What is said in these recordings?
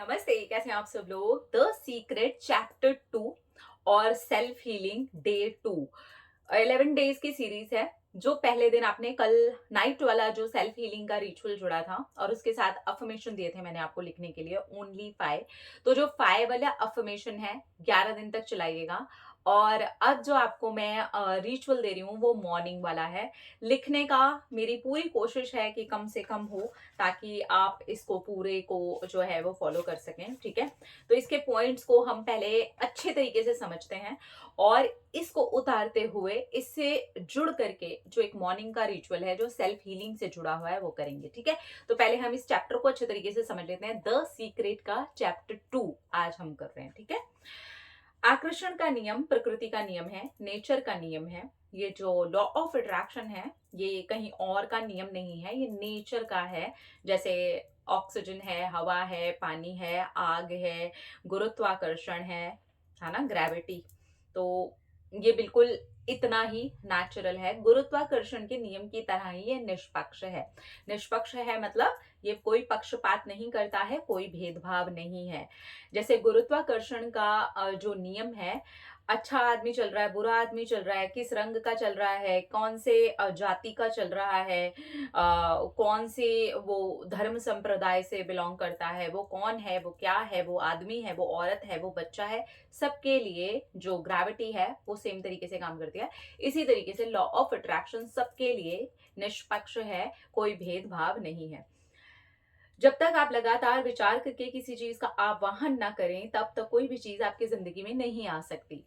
नमस्ते, कैसे हैं आप सब लोग। द सीक्रेट चैप्टर 2 और सेल्फ हीलिंग डे 2 11 डेज की सीरीज है। जो पहले दिन आपने कल नाइट वाला जो सेल्फ हीलिंग का रिचुअल जुड़ा था और उसके साथ अफर्मेशन दिए थे मैंने आपको लिखने के लिए ओनली 5। तो जो 5 वाला अफर्मेशन है 11 दिन तक चलाइएगा। और अब जो आपको मैं रिचुअल दे रही हूँ वो मॉर्निंग वाला है। लिखने का मेरी पूरी कोशिश है कि कम से कम हो, ताकि आप इसको पूरे को जो है वो फॉलो कर सकें। ठीक है, तो इसके पॉइंट्स को हम पहले अच्छे तरीके से समझते हैं और इसको उतारते हुए इससे जुड़ करके जो एक मॉर्निंग का रिचुअल है जो सेल्फ हीलिंग से जुड़ा हुआ है वो करेंगे। ठीक है, तो पहले हम इस चैप्टर को अच्छे तरीके से समझ लेते हैं। द सीक्रेट का चैप्टर 2 आज हम कर रहे हैं। ठीक है, आकर्षण का नियम प्रकृति का नियम है, नेचर का नियम है। ये जो लॉ ऑफ अट्रैक्शन है ये कहीं और का नियम नहीं है, ये नेचर का है। जैसे ऑक्सीजन है, हवा है, पानी है, आग है, गुरुत्वाकर्षण है ना, ग्रेविटी। तो ये बिल्कुल इतना ही नेचुरल है। गुरुत्वाकर्षण के नियम की तरह ही ये निष्पक्ष है। निष्पक्ष है मतलब ये कोई पक्षपात नहीं करता है, कोई भेदभाव नहीं है। जैसे गुरुत्वाकर्षण का जो नियम है, अच्छा आदमी चल रहा है, बुरा आदमी चल रहा है, किस रंग का चल रहा है, कौन से जाति का चल रहा है, कौन से वो धर्म संप्रदाय से बिलोंग करता है, वो कौन है, वो क्या है, वो आदमी है, वो औरत है, वो बच्चा है, सबके लिए जो ग्रेविटी है वो सेम तरीके से काम करती है। इसी तरीके से लॉ ऑफ अट्रैक्शन सबके लिए निष्पक्ष है, कोई भेदभाव नहीं है। जब तक आप लगातार विचार करके किसी चीज का आवाहन ना करें तब तक कोई भी चीज आपकी जिंदगी में नहीं आ सकती।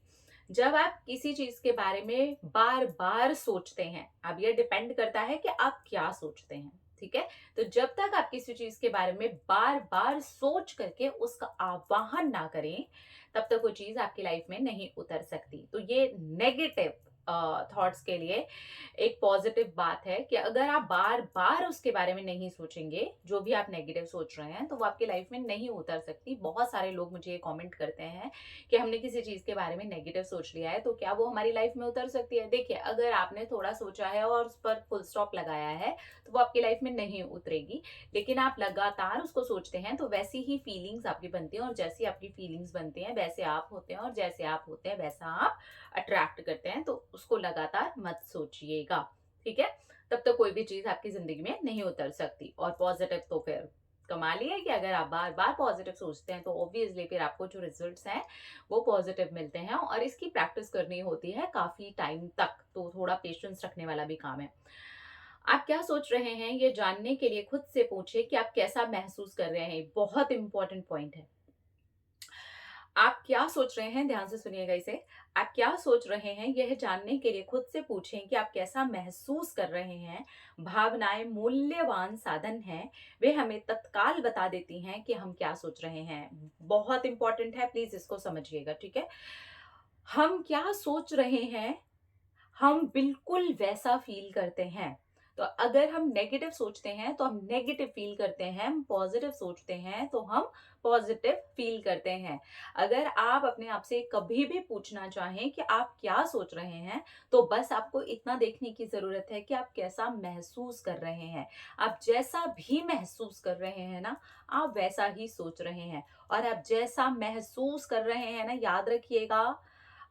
जब आप किसी चीज के बारे में बार बार सोचते हैं, अब यह डिपेंड करता है कि आप क्या सोचते हैं। ठीक है, तो जब तक आप किसी चीज के बारे में बार बार सोच करके उसका आवाहन ना करें तब तक वो चीज आपकी लाइफ में नहीं उतर सकती। तो ये नेगेटिव थॉट्स के लिए एक पॉजिटिव बात है कि अगर आप बार बार उसके बारे में नहीं सोचेंगे, जो भी आप नेगेटिव सोच रहे हैं, तो वो आपकी लाइफ में नहीं उतर सकती। बहुत सारे लोग मुझे ये कमेंट करते हैं कि हमने किसी चीज के बारे में नेगेटिव सोच लिया है तो क्या वो हमारी लाइफ में उतर सकती है। देखिए, अगर आपने थोड़ा सोचा है और उस पर फुल स्टॉप लगाया है तो वो आपकी लाइफ में नहीं उतरेगी। लेकिन आप लगातार उसको सोचते हैं तो वैसी ही फीलिंग्स आपकी बनती हैं, और जैसी आपकी फीलिंग्स बनती हैं वैसे आप होते हैं, और जैसे आप होते हैं वैसा आप अट्रैक्ट करते हैं। तो उसको लगातार मत सोचिएगा। ठीक है, तब तक कोई भी चीज आपकी जिंदगी में नहीं उतर सकती। और पॉजिटिव तो फिर कमाल ही है कि अगर आप बार बार पॉजिटिव सोचते हैं तो ऑब्वियसली फिर आपको जो रिजल्ट्स हैं वो पॉजिटिव मिलते हैं, और इसकी प्रैक्टिस करनी होती है काफी टाइम तक, तो थोड़ा पेशेंस रखने वाला भी काम है। आप क्या सोच रहे हैं ये जानने के लिए खुद से पूछे कि आप कैसा महसूस कर रहे हैं। बहुत इंपॉर्टेंट पॉइंट है। आप क्या सोच रहे हैं, ध्यान से सुनिएगा इसे। आप क्या सोच रहे हैं यह जानने के लिए खुद से पूछें कि आप कैसा महसूस कर रहे हैं। भावनाएं मूल्यवान साधन हैं, वे हमें तत्काल बता देती हैं कि हम क्या सोच रहे हैं। बहुत इंपॉर्टेंट है, प्लीज इसको समझिएगा। ठीक है, हम क्या सोच रहे हैं हम बिल्कुल वैसा फील करते हैं। तो अगर हम नेगेटिव सोचते हैं तो हम नेगेटिव फील करते हैं, हम पॉजिटिव सोचते हैं तो हम पॉजिटिव फील करते हैं। अगर आप अपने आप से कभी भी पूछना चाहें कि आप क्या सोच रहे हैं, तो बस आपको इतना देखने की जरूरत है कि आप कैसा महसूस कर रहे हैं। आप जैसा भी महसूस कर रहे हैं ना, आप वैसा ही सोच रहे हैं। और आप जैसा महसूस कर रहे हैं ना, याद रखिएगा,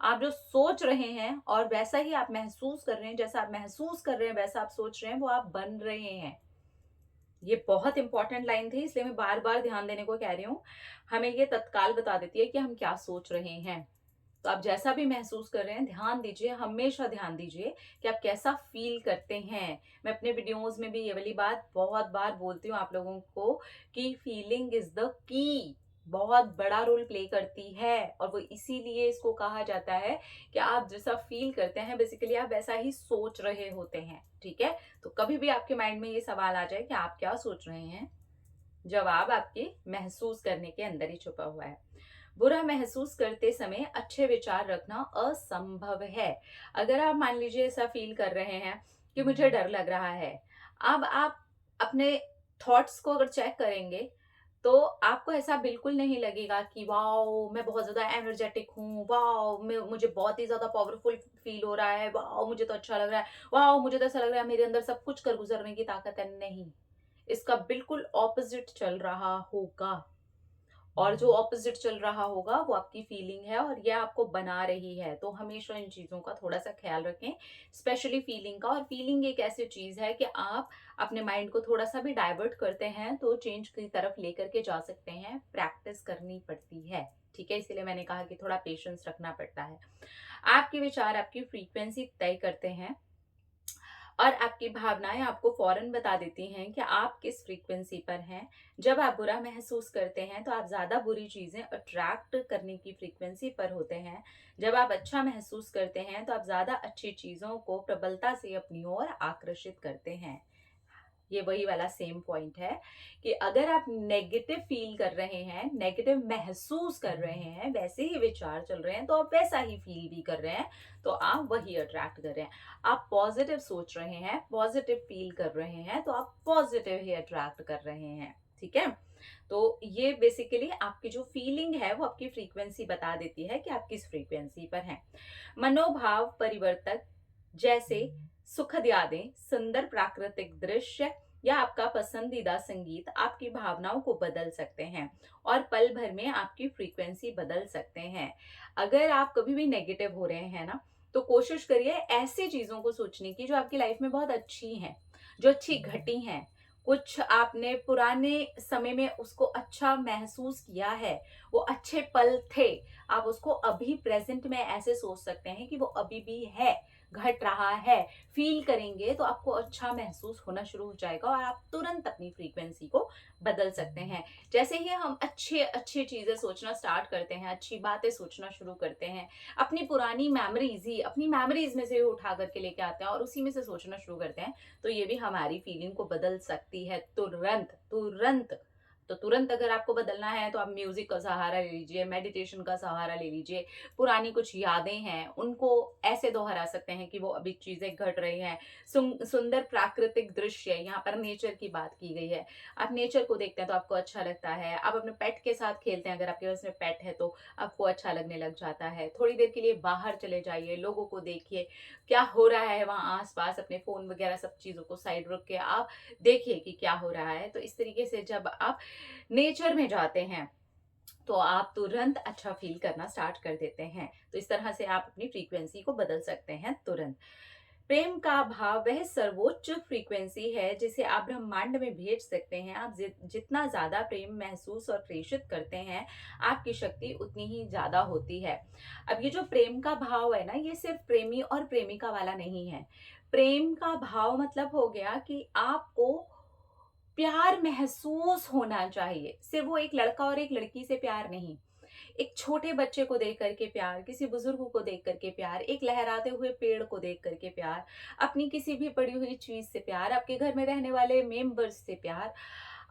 आप जो सोच रहे हैं और वैसा ही आप महसूस कर रहे हैं, जैसा आप महसूस कर रहे हैं वैसा आप सोच रहे हैं, वो आप बन रहे हैं। ये बहुत इंपॉर्टेंट लाइन थी, इसलिए मैं बार बार ध्यान देने को कह रही हूँ। हमें ये तत्काल बता देती है कि हम क्या सोच रहे हैं। तो आप जैसा भी महसूस कर रहे हैं ध्यान दीजिए, हमेशा ध्यान दीजिए कि आप कैसा फील करते हैं। मैं अपने वीडियोस में भी ये वाली बात बहुत बार बोलती हूँ आप लोगों को कि फीलिंग इज द की, बहुत बड़ा रोल प्ले करती है। और वो इसीलिए इसको कहा जाता है कि आप जैसा फील करते हैं बेसिकली आप वैसा ही सोच रहे होते हैं। ठीक है, तो कभी भी आपके माइंड में ये सवाल आ जाए कि आप क्या सोच रहे हैं, जवाब आपके महसूस करने के अंदर ही छुपा हुआ है। बुरा महसूस करते समय अच्छे विचार रखना असंभव है। अगर आप मान लीजिए ऐसा फील कर रहे हैं कि मुझे डर लग रहा है, अब आप अपने थॉट्स को अगर चेक करेंगे तो आपको ऐसा बिल्कुल नहीं लगेगा कि वाओ मैं बहुत ज्यादा एनर्जेटिक हूँ, वाओ मैं मुझे बहुत ही ज्यादा पावरफुल फील हो रहा है, वाओ मुझे तो अच्छा लग रहा है, वाओ मुझे तो ऐसा लग रहा है मेरे अंदर सब कुछ कर गुजरने की ताकत है। नहीं, इसका बिल्कुल ऑपोजिट चल रहा होगा। और जो ऑपोजिट चल रहा होगा वो आपकी फीलिंग है और ये आपको बना रही है। तो हमेशा इन चीज़ों का थोड़ा सा ख्याल रखें, स्पेशली फीलिंग का। और फीलिंग एक ऐसी चीज़ है कि आप अपने माइंड को थोड़ा सा भी डाइवर्ट करते हैं तो चेंज की तरफ लेकर के जा सकते हैं। प्रैक्टिस करनी पड़ती है, ठीक है, इसीलिए मैंने कहा कि थोड़ा पेशेंस रखना पड़ता है। आपके विचार आपकी फ्रीक्वेंसी तय करते हैं और आपकी भावनाएं आपको फौरन बता देती हैं कि आप किस फ्रीक्वेंसी पर हैं। जब आप बुरा महसूस करते हैं तो आप ज्यादा बुरी चीजें अट्रैक्ट करने की फ्रीक्वेंसी पर होते हैं। जब आप अच्छा महसूस करते हैं तो आप ज्यादा अच्छी चीजों को प्रबलता से अपनी ओर आकर्षित करते हैं। ये वही वाला सेम पॉइंट है कि अगर आप नेगेटिव फील कर रहे हैं, नेगेटिव महसूस कर रहे हैं, वैसे ही विचार चल रहे हैं तो आप वैसा ही फील भी कर रहे हैं, तो आप वही अट्रैक्ट कर रहे हैं। आप पॉजिटिव सोच रहे हैं, पॉजिटिव फील कर रहे हैं, तो आप पॉजिटिव ही अट्रैक्ट कर रहे हैं, ठीक है। तो ये बेसिकली आपकी जो फीलिंग है वो आपकी फ्रीक्वेंसी बता देती है कि आप किस फ्रीक्वेंसी पर हैं। मनोभाव परिवर्तक जैसे सुखद यादें, सुंदर प्राकृतिक दृश्य या आपका पसंदीदा संगीत आपकी भावनाओं को बदल सकते हैं और पल भर में आपकी फ्रीक्वेंसी बदल सकते हैं। अगर आप कभी भी नेगेटिव हो रहे हैं ना, तो कोशिश करिए ऐसी चीजों को सोचने की जो आपकी लाइफ में बहुत अच्छी हैं, जो अच्छी घटी हैं, कुछ आपने पुराने समय में उसको अच्छा महसूस किया है, वो अच्छे पल थे। आप उसको अभी प्रेजेंट में ऐसे सोच सकते हैं कि वो अभी भी है, घट रहा है। फील करेंगे तो आपको अच्छा महसूस होना शुरू हो जाएगा और आप तुरंत अपनी फ्रीक्वेंसी को बदल सकते हैं। जैसे ही हम अच्छे अच्छे चीजें सोचना स्टार्ट करते हैं, अच्छी बातें सोचना शुरू करते हैं, अपनी पुरानी मेमोरीज ही अपनी मेमोरीज में से उठा करके लेके आते हैं और उसी में से सोचना शुरू करते हैं, तो ये भी हमारी फीलिंग को बदल सकती है तुरंत तुरंत। तो तुरंत अगर आपको बदलना है तो आप म्यूजिक का सहारा ले लीजिए, मेडिटेशन का सहारा ले लीजिए। पुरानी कुछ यादें हैं उनको ऐसे दोहरा सकते हैं कि वो अभी चीजें घट रही हैं। सुंदर प्राकृतिक दृश्य, यहाँ पर नेचर की बात की गई है। आप नेचर को देखते हैं तो आपको अच्छा लगता है। आप अपने पेट के साथ खेलते हैं, अगर आपके पास में पेट है तो आपको अच्छा लगने लग जाता है। थोड़ी देर के लिए बाहर चले जाइए, लोगों को देखिए क्या हो रहा है वहां आसपास, अपने फोन वगैरह सब चीजों को साइड रख के आप देखिए कि क्या हो रहा है। तो इस तरीके से जब आप नेचर में जाते हैं तो आप तुरंत अच्छा फील करना स्टार्ट कर देते हैं। तो इस तरह से आप अपनी फ्रीक्वेंसी को बदल सकते हैं तुरंत। प्रेम का भाव वह सर्वोच्च फ्रीक्वेंसी है जिसे आप ब्रह्मांड में भेज सकते हैं। आप जितना ज्यादा प्रेम महसूस और प्रेषित करते हैं, आपकी शक्ति उतनी ही ज्यादा होती है। अब ये जो प्रेम का भाव है ना, ये सिर्फ प्रेमी और प्रेमिका वाला नहीं है। प्रेम का भाव मतलब हो गया कि आपको प्यार महसूस होना चाहिए। सिर्फ वो एक लड़का और एक लड़की से प्यार नहीं, एक छोटे बच्चे को देख करके प्यार, किसी बुजुर्ग को देख करके प्यार, एक लहराते हुए पेड़ को देख करके प्यार, अपनी किसी भी पड़ी हुई चीज से प्यार, आपके घर में रहने वाले मेंबर्स से प्यार।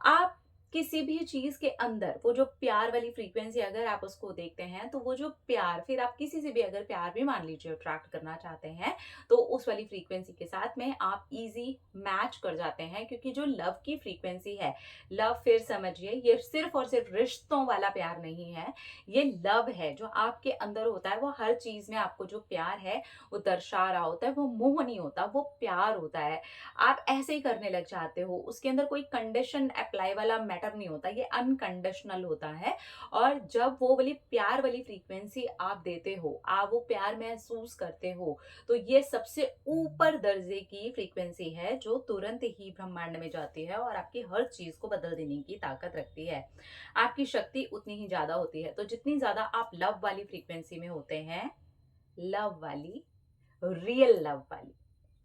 आप किसी भी चीज के अंदर वो जो प्यार वाली फ्रीक्वेंसी अगर आप उसको देखते हैं तो वो जो प्यार, फिर आप किसी से भी अगर प्यार भी मान लीजिए अट्रैक्ट करना चाहते हैं तो उस वाली फ्रीक्वेंसी के साथ में आप इजी मैच कर जाते हैं। क्योंकि जो लव की फ्रीक्वेंसी है, लव फिर समझिए ये सिर्फ और सिर्फ रिश्तों वाला प्यार नहीं है, ये लव है जो आपके अंदर होता है। वो हर चीज में आपको जो प्यार है वो दर्शा रहा होता है। वो मोह नहीं होता, वो प्यार होता है। आप ऐसे ही करने लग जाते हो, उसके अंदर कोई कंडीशन अप्लाई वाला मैटर नहीं होता, ये अनकंडीशनल होता है। और जब वो वाली प्यार वाली फ्रीक्वेंसी आप देते हो, आप वो प्यार महसूस करते हो, तो ये सबसे ऊपर दर्जे की फ्रीक्वेंसी है जो तुरंत ही ब्रह्मांड में जाती है और आपकी हर चीज को बदल देने की ताकत रखती है। आपकी शक्ति उतनी ही ज्यादा होती है। तो जितनी ज्यादा आप लव वाली फ्रीक्वेंसी में होते हैं, लव वाली, रियल लव वाली,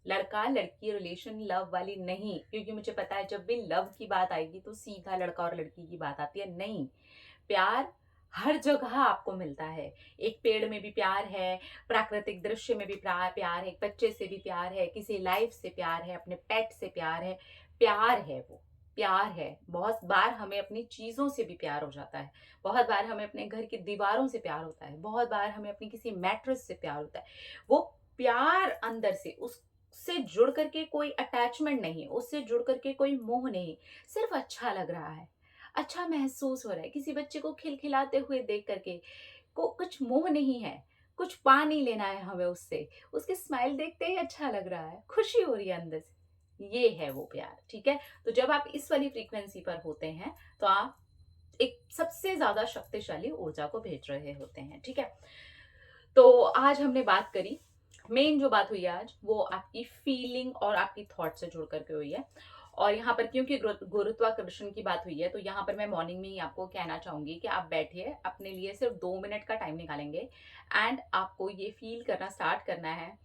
लड़का लड़की रिलेशन लव वाली नहीं, क्योंकि मुझे पता है जब भी लव की बात आएगी तो सीधा लड़का और लड़की की बात आती है। नहीं, प्यार हर जगह आपको मिलता है। एक पेड़ में भी प्यार है, प्राकृतिक दृश्य में भी प्यार है, एक बच्चे से भी प्यार है, किसी लाइफ से प्यार है, अपने पेट से प्यार है। प्यार है, वो प्यार है। बहुत बार हमें अपनी चीजों से भी प्यार हो जाता है, बहुत बार हमें अपने घर की दीवारों से प्यार होता है, बहुत बार हमें अपनी किसी मैट्रेस से प्यार होता है। वो प्यार अंदर से, उससे जुड़ करके कोई अटैचमेंट नहीं, उससे जुड़ करके कोई मोह नहीं, सिर्फ अच्छा लग रहा है, अच्छा महसूस हो रहा है। किसी बच्चे को खिलखिलाते हुए देख करके को कुछ मोह नहीं है, कुछ पा नहीं लेना है हमें उससे, उसकी स्माइल देखते ही अच्छा लग रहा है, खुशी हो रही है अंदर से। ये है वो प्यार, ठीक है। तो जब आप इस वाली फ्रीक्वेंसी पर होते हैं तो आप एक सबसे ज्यादा शक्तिशाली ऊर्जा को भेज रहे होते हैं, ठीक है। तो आज हमने बात करी, मेन जो बात हुई आज वो आपकी फीलिंग और आपकी थॉट से जुड़ करके हुई है। और यहाँ पर क्योंकि गुरुत्वाकर्षण की बात हुई है, तो यहाँ पर मैं मॉर्निंग में ही आपको कहना चाहूंगी कि आप बैठिए, अपने लिए सिर्फ 2 मिनट का टाइम निकालेंगे एंड आपको ये फील करना स्टार्ट करना है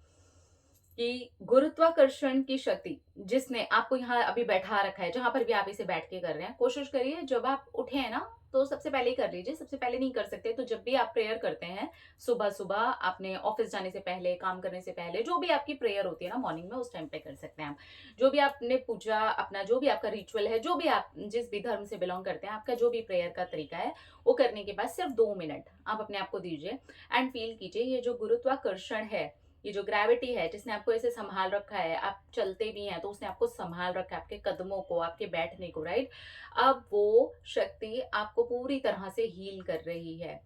कि गुरुत्वाकर्षण की शक्ति जिसने आपको यहाँ अभी बैठा रखा है, जहां पर भी आप इसे बैठ के कर रहे हैं, कोशिश करिए जब आप उठे हैं ना, तो सबसे पहले ही कर लीजिए। सबसे पहले नहीं कर सकते तो जब भी आप प्रेयर करते हैं, सुबह सुबह अपने ऑफिस जाने से पहले, काम करने से पहले, जो भी आपकी प्रेयर होती है ना मॉर्निंग में, उस टाइम पे कर सकते हैं आप। जो भी आपने पूजा, अपना जो भी आपका रिचुअल है, जो भी आप जिस भी धर्म से बिलोंग करते हैं, आपका जो भी प्रेयर का तरीका है, वो करने के बाद सिर्फ 2 मिनट आप अपने आप को दीजिए एंड फील कीजिए ये जो गुरुत्वाकर्षण है, ये जो ग्रेविटी है जिसने आपको ऐसे संभाल रखा है, आप चलते भी हैं तो उसने आपको संभाल रखा है, आपके कदमों को, आपके बैठने को, राइट। अब वो शक्ति आपको पूरी तरह से हील कर रही है।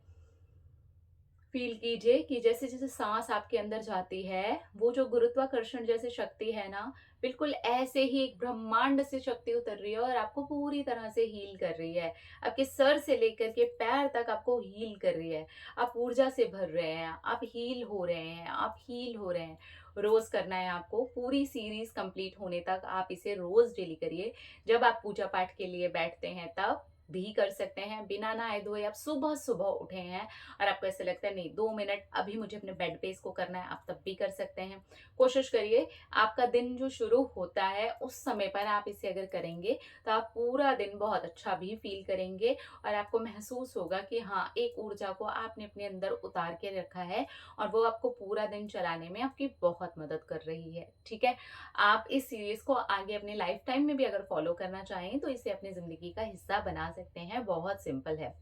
फील कीजिए कि जैसे जैसे सांस आपके अंदर जाती है, वो जो गुरुत्वाकर्षण जैसे शक्ति है ना, बिल्कुल ऐसे ही एक ब्रह्मांड से शक्ति उतर रही है और आपको पूरी तरह से हील कर रही है। आपके सर से लेकर के पैर तक आपको हील कर रही है। आप ऊर्जा से भर रहे हैं, आप हील हो रहे हैं, आप हील हो रहे हैं। रोज करना है आपको, पूरी सीरीज कंप्लीट होने तक आप इसे रोज डेली करिए। जब आप पूजा पाठ के लिए बैठते हैं तब भी कर सकते हैं, बिना नहाए धोए आप सुबह सुबह उठे हैं और आपको ऐसे लगता है नहीं 2 मिनट अभी मुझे अपने बेड पे इसको करना है, आप तब भी कर सकते हैं। कोशिश करिए आपका दिन जो शुरू होता है उस समय पर आप इसे अगर करेंगे तो आप पूरा दिन बहुत अच्छा भी फील करेंगे और आपको महसूस होगा कि हाँ, एक ऊर्जा को आपने अपने अंदर उतार के रखा है और वो आपको पूरा दिन चलाने में आपकी बहुत मदद कर रही है, ठीक है। आप इस सीरीज को आगे अपने लाइफ टाइम में भी अगर फॉलो करना चाहें तो इसे अपनी जिंदगी का हिस्सा बना सकते हैं, बहुत सिंपल है,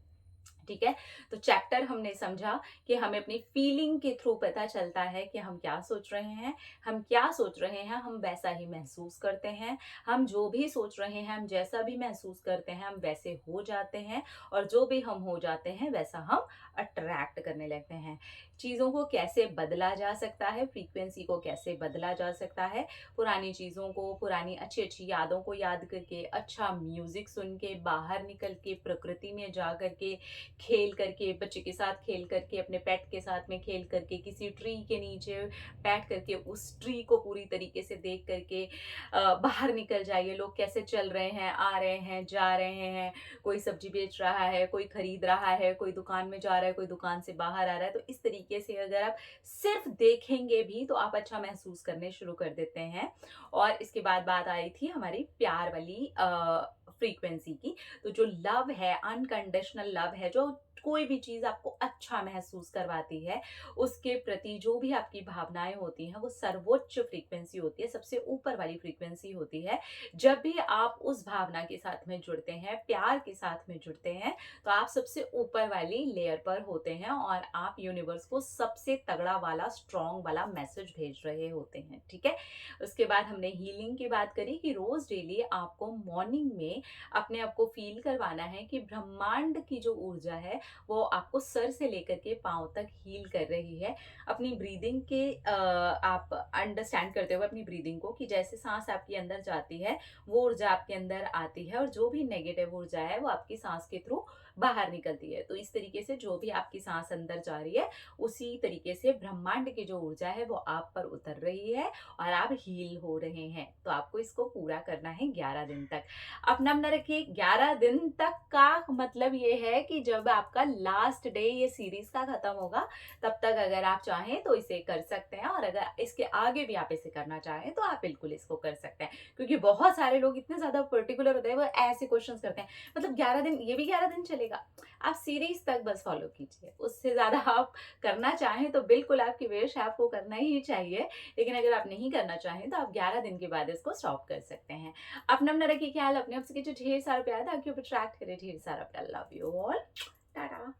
ठीक है। तो चैप्टर हमने समझा कि हमें अपनी फीलिंग के थ्रू पता चलता है कि हम क्या सोच रहे हैं, हम क्या सोच रहे हैं हम वैसा ही महसूस करते हैं। हम जो भी सोच रहे हैं, हम जैसा भी महसूस करते हैं, हम वैसे हो जाते हैं और जो भी हम हो जाते हैं वैसा हम अट्रैक्ट करने लगते हैं। चीजों को कैसे बदला जा सकता है, फ्रीक्वेंसी को कैसे बदला जा सकता है, पुरानी चीजों को, पुरानी अच्छी अच्छी यादों को याद करके, अच्छा म्यूजिक सुन के, बाहर निकल के, प्रकृति में जा करके, खेल करके, बच्चे के साथ खेल करके, अपने पेट के साथ में खेल करके, किसी ट्री के नीचे बैठ करके उस ट्री को पूरी तरीके से देख करके बाहर निकल जाइए। लोग कैसे चल रहे हैं, आ रहे हैं, जा रहे हैं, कोई सब्जी बेच रहा है, कोई खरीद रहा है, कोई दुकान में जा रहा है, कोई दुकान से बाहर आ रहा है। तो इस तरीके से अगर आप सिर्फ देखेंगे भी तो आप अच्छा महसूस करने शुरू कर देते हैं। और इसके बाद बात आई थी हमारी प्यार वाली फ्रीक्वेंसी की। तो जो लव है, अनकंडीशनल लव है, जो कोई भी चीज आपको अच्छा महसूस करवाती है, उसके प्रति जो भी आपकी भावनाएं होती हैं, वो सर्वोच्च फ्रीक्वेंसी होती है, सबसे ऊपर वाली फ्रीक्वेंसी होती है। जब भी आप उस भावना के साथ में जुड़ते हैं, प्यार के साथ में जुड़ते हैं, तो आप सबसे ऊपर वाली लेयर पर होते हैं और आप यूनिवर्स को सबसे तगड़ा वाला, स्ट्रॉन्ग वाला मैसेज भेज रहे होते हैं, ठीक है। उसके बाद हमने हीलिंग की बात करी कि रोज डेली आपको मॉर्निंग में अपने आप को फील करवाना है कि ब्रह्मांड की जो ऊर्जा है वो आपको सर से लेकर के पांव तक हील कर रही है। अपनी ब्रीदिंग के आप अंडरस्टैंड करते हुए अपनी ब्रीदिंग को, कि जैसे सांस आपके अंदर जाती है वो ऊर्जा आपके अंदर आती है और जो भी नेगेटिव ऊर्जा है वो आपकी सांस के थ्रू बाहर निकलती है। तो इस तरीके से जो भी आपकी सांस अंदर जा रही है, उसी तरीके से ब्रह्मांड की जो ऊर्जा है वो आप पर उतर रही है और आप हील हो रहे हैं। तो आपको इसको पूरा करना है 11 दिन तक। अपना अपना रखिए, 11 दिन तक का मतलब ये है कि जब आपका लास्ट डे ये सीरीज का खत्म होगा, तब तक अगर आप चाहें तो इसे कर सकते हैं और अगर इसके आगे भी आप इसे करना चाहें तो आप बिल्कुल इसको कर सकते हैं। क्योंकि बहुत सारे लोग इतने ज्यादा पर्टिकुलर होते हैं, वो ऐसे क्वेश्चंस करते हैं, मतलब 11 दिन, ये भी 11 दिन चलेगा? आप सीरीज तक बस फॉलो कीजिए, उससे ज्यादा आप करना चाहें तो बिल्कुल आपकी विश, आपको करना ही चाहिए। लेकिन अगर आप नहीं करना चाहें तो आप 11 दिन के बाद इसको स्टॉप कर सकते हैं। अपना अपना रखिए ख्याल, अपने आप से कीजिए ढेर सारा प्यार, ताकि ऊपर अट्रैक्ट करे ढेर सारा प्यार। Love you all, Tata.